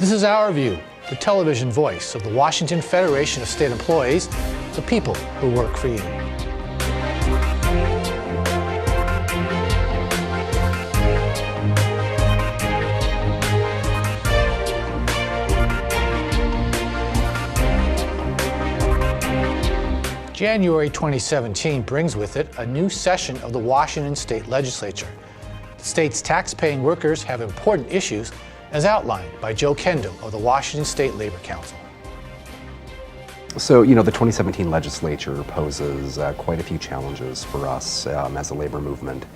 This is Our View, the television voice of the Washington Federation of State Employees, the people who work for you. January 2017 brings with it a new session of the Washington State Legislature. The state's tax-paying workers have important issues, as outlined by Joe Kendo of the Washington State Labor Council. So, the 2017 legislature poses quite a few challenges for us as a labor movement,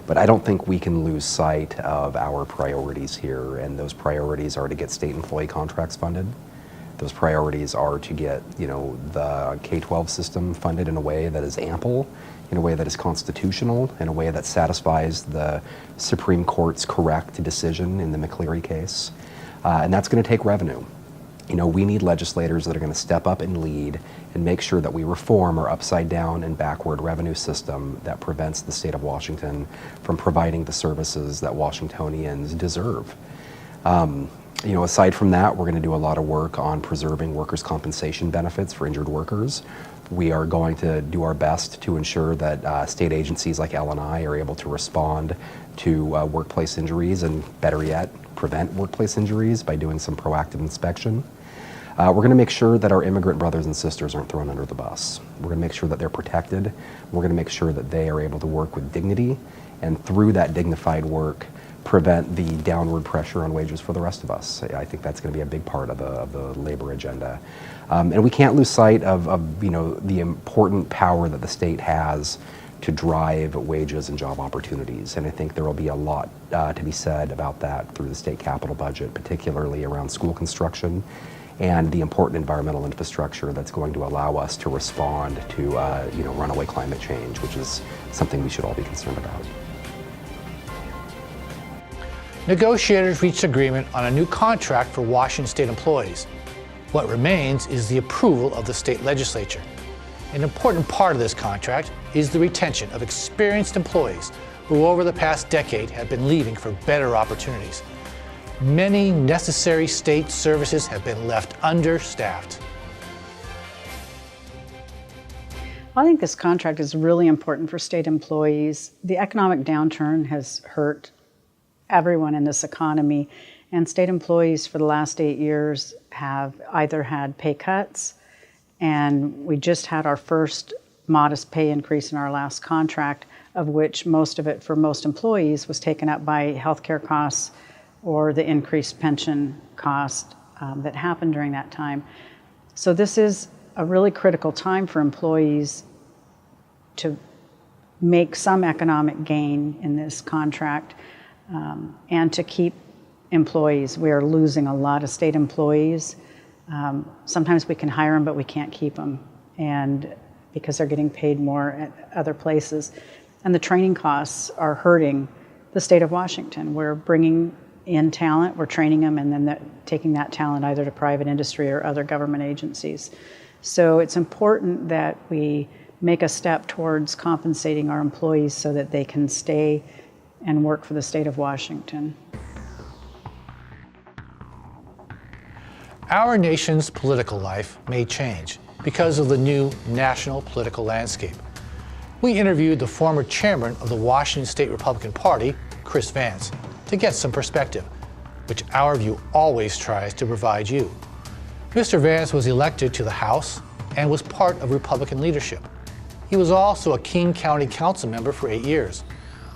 but I don't think we can lose sight of our priorities here, and those priorities are to get state employee contracts funded. Those priorities are to get, the K-12 system funded in a way that is ample, in a way that is constitutional, in a way that satisfies the Supreme Court's correct decision in the McCleary case. And that's going to take revenue. We need legislators that are going to step up and lead and make sure that we reform our upside down and backward revenue system that prevents the state of Washington from providing the services that Washingtonians deserve. Aside from that, we're going to do a lot of work on preserving workers' compensation benefits for injured workers. We are going to do our best to ensure that state agencies like L&I are able to respond to workplace injuries and, better yet, prevent workplace injuries by doing some proactive inspection. We're going to make sure that our immigrant brothers and sisters aren't thrown under the bus. We're going to make sure that they're protected. We're going to make sure that they are able to work with dignity, and through that dignified work, prevent the downward pressure on wages for the rest of us. I think that's going to be a big part of the labor agenda. And we can't lose sight of the important power that the state has to drive wages and job opportunities. And I think there will be a lot to be said about that through the state capital budget, particularly around school construction and the important environmental infrastructure that's going to allow us to respond to runaway climate change, which is something we should all be concerned about. Negotiators reached agreement on a new contract for Washington State employees. What remains is the approval of the state legislature. An important part of this contract is the retention of experienced employees who over the past decade have been leaving for better opportunities. Many necessary state services have been left understaffed. I think this contract is really important for state employees. The economic downturn has hurt everyone in this economy, and state employees for the last 8 years have either had pay cuts, and we just had our first modest pay increase in our last contract, of which most of it for most employees was taken up by healthcare costs or the increased pension cost that happened during that time. So this is a really critical time for employees to make some economic gain in this contract. And to keep employees. We are losing a lot of state employees. Sometimes we can hire them, but we can't keep them, and because they're getting paid more at other places. And the training costs are hurting the state of Washington. We're bringing in talent, we're training them, and then taking that talent either to private industry or other government agencies. So it's important that we make a step towards compensating our employees so that they can stay and work for the state of Washington. Our nation's political life may change because of the new national political landscape. We interviewed the former chairman of the Washington State Republican Party, Chris Vance, to get some perspective, which Our View always tries to provide you. Mr. Vance was elected to the House and was part of Republican leadership. He was also a King County Council member for 8 years.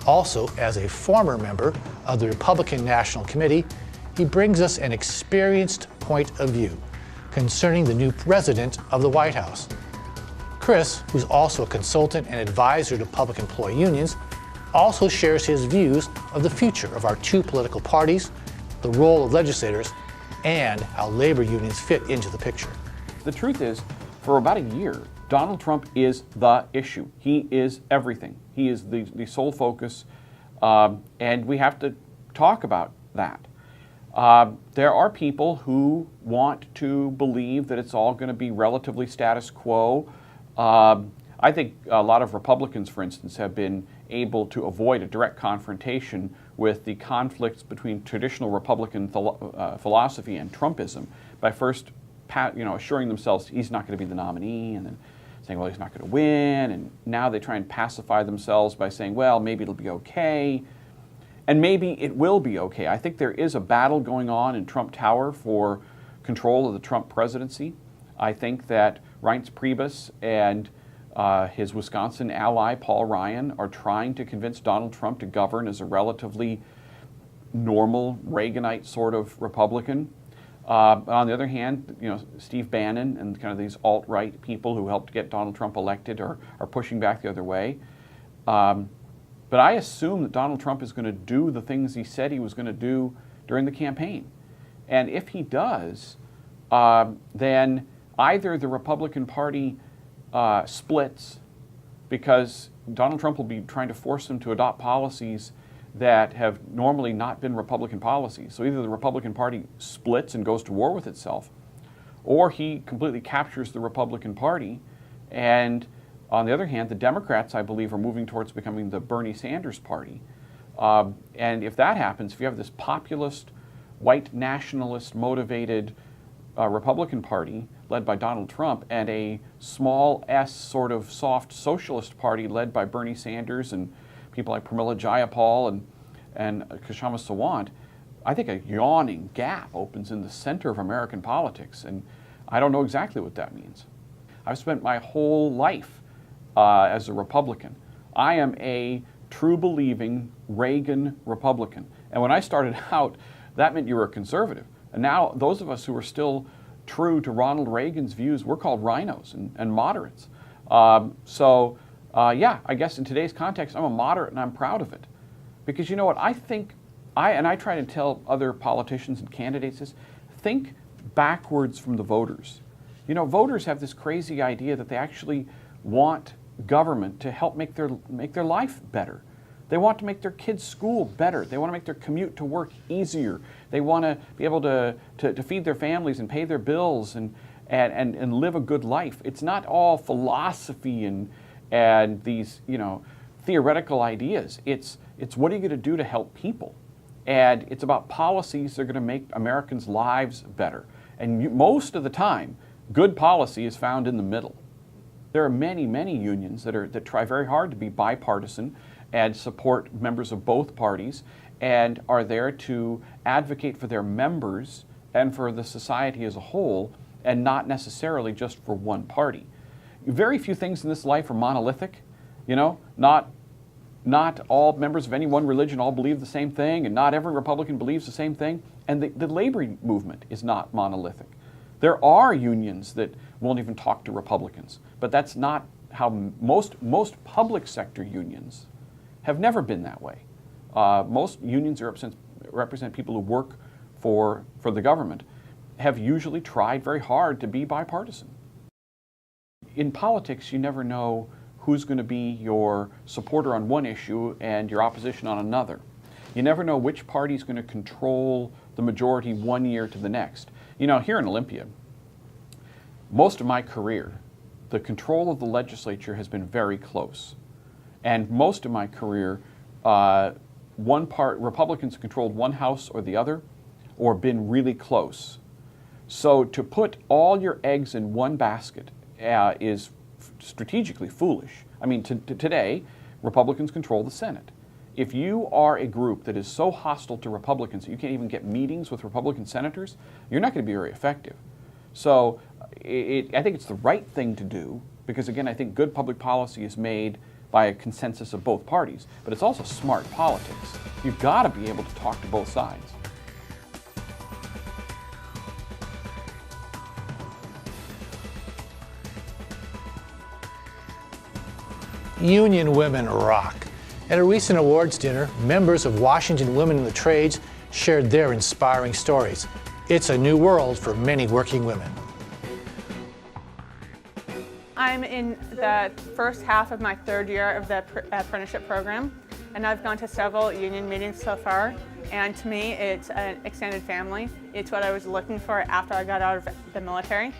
Also, as a former member of the Republican National Committee, he brings us an experienced point of view concerning the new president of the White House. Chris, who's also a consultant and advisor to public employee unions, also shares his views of the future of our two political parties, the role of legislators, and how labor unions fit into the picture. The truth is, for about a year, Donald Trump is the issue. He is everything. He is the sole focus, and we have to talk about that. There are people who want to believe that it's all going to be relatively status quo. I think a lot of Republicans, for instance, have been able to avoid a direct confrontation with the conflicts between traditional Republican philosophy and Trumpism by first assuring themselves he's not going to be the nominee, and then saying, well, he's not going to win, and now they try and pacify themselves by saying, well, maybe it'll be okay, and maybe it will be okay. I think there is a battle going on in Trump Tower for control of the Trump presidency. I think that Reince Priebus and his Wisconsin ally, Paul Ryan, are trying to convince Donald Trump to govern as a relatively normal Reaganite sort of Republican. On the other hand, Steve Bannon and kind of these alt-right people who helped get Donald Trump elected are pushing back the other way. But I assume that Donald Trump is going to do the things he said he was going to do during the campaign. And if he does, then either the Republican Party splits because Donald Trump will be trying to force them to adopt policies that have normally not been Republican policies. So either the Republican Party splits and goes to war with itself, or he completely captures the Republican Party. And on the other hand, the Democrats, I believe, are moving towards becoming the Bernie Sanders party. And if that happens, if you have this populist, white nationalist motivated Republican Party led by Donald Trump and a small s sort of soft socialist party led by Bernie Sanders and people like Pramila Jayapal and Kshama Sawant, I think a yawning gap opens in the center of American politics, and I don't know exactly what that means. I've spent my whole life as a Republican. I am a true believing Reagan Republican, and when I started out, that meant you were a conservative. And now those of us who are still true to Ronald Reagan's views, we're called rhinos and moderates. Yeah, I guess in today's context, I'm a moderate and I'm proud of it. Because you know what, I think, I try to tell other politicians and candidates this, think backwards from the voters. Voters have this crazy idea that they actually want government to help make their life better. They want to make their kids' school better. They want to make their commute to work easier. They want to be able to feed their families and pay their bills and live a good life. It's not all philosophy and these theoretical ideas. It's what are you going to do to help people? And it's about policies that are going to make Americans' lives better. And most of the time, good policy is found in the middle. There are many, many unions that try very hard to be bipartisan and support members of both parties and are there to advocate for their members and for the society as a whole and not necessarily just for one party. Very few things in this life are monolithic. Not all members of any one religion all believe the same thing, and not every Republican believes the same thing. And the labor movement is not monolithic. There are unions that won't even talk to Republicans, but that's not how most public sector unions have never been that way. Most unions represent people who work for the government, have usually tried very hard to be bipartisan. In politics, you never know who's going to be your supporter on one issue and your opposition on another. You never know which party is going to control the majority one year to the next. Here in Olympia, most of my career, the control of the legislature has been very close. And most of my career, Republicans controlled one house or the other, or been really close. So to put all your eggs in one basket is strategically foolish. I mean, today, Republicans control the Senate. If you are a group that is so hostile to Republicans that you can't even get meetings with Republican senators, you're not going to be very effective. So I think it's the right thing to do because, again, I think good public policy is made by a consensus of both parties, but it's also smart politics. You've got to be able to talk to both sides. Union women rock. At a recent awards dinner, members of Washington Women in the Trades shared their inspiring stories. It's a new world for many working women. I'm in the first half of my third year of the apprenticeship program, and I've gone to several union meetings so far, and to me it's an extended family. It's what I was looking for after I got out of the military.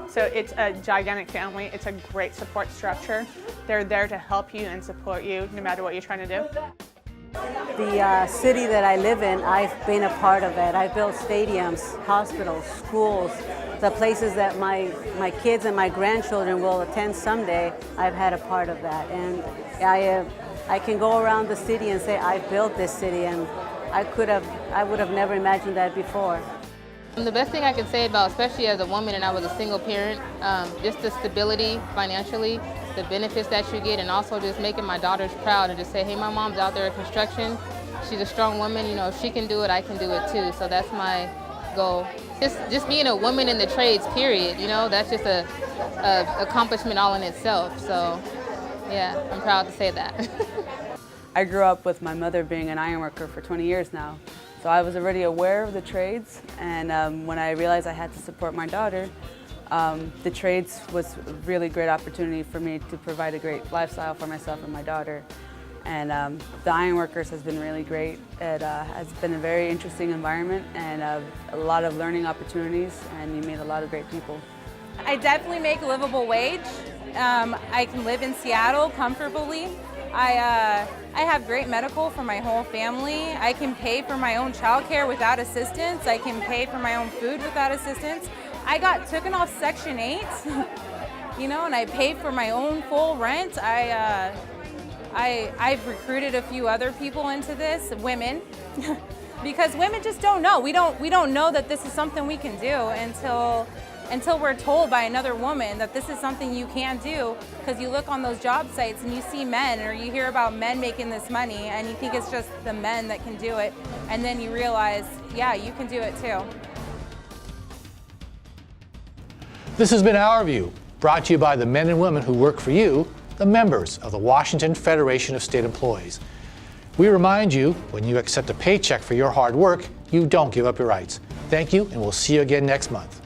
So it's a gigantic family. It's a great support structure. They're there to help you and support you no matter what you're trying to do. The city that I live in, I've been a part of it. I've built stadiums, hospitals, schools, the places that my kids and my grandchildren will attend someday. I've had a part of that, and I can go around the city and say I built this city, and I would have never imagined that before. The best thing I can say about, especially as a woman and I was a single parent, just the stability financially, the benefits that you get, and also just making my daughters proud and just say, hey, my mom's out there at construction. She's a strong woman. You know, if she can do it, I can do it too. So that's my goal. Just being a woman in the trades, period. You know, that's just a accomplishment all in itself. So yeah, I'm proud to say that. I grew up with my mother being an ironworker for 20 years now. So I was already aware of the trades, and when I realized I had to support my daughter, the trades was a really great opportunity for me to provide a great lifestyle for myself and my daughter. And the Ironworkers has been really great. It has been a very interesting environment and a lot of learning opportunities, and you meet a lot of great people. I definitely make a livable wage. I can live in Seattle comfortably. I have great medical for my whole family. I can pay for my own childcare without assistance. I can pay for my own food without assistance. I got taken off Section 8, you know, and I paid for my own full rent. I've recruited a few other people into this, women, because women just don't know. We don't know that this is something we can do until we're told by another woman that this is something you can do, because you look on those job sites and you see men, or you hear about men making this money and you think it's just the men that can do it, and then you realize, yeah, you can do it too. This has been Our View, brought to you by the men and women who work for you, the members of the Washington Federation of State Employees. We remind you, when you accept a paycheck for your hard work, you don't give up your rights. Thank you, and we'll see you again next month.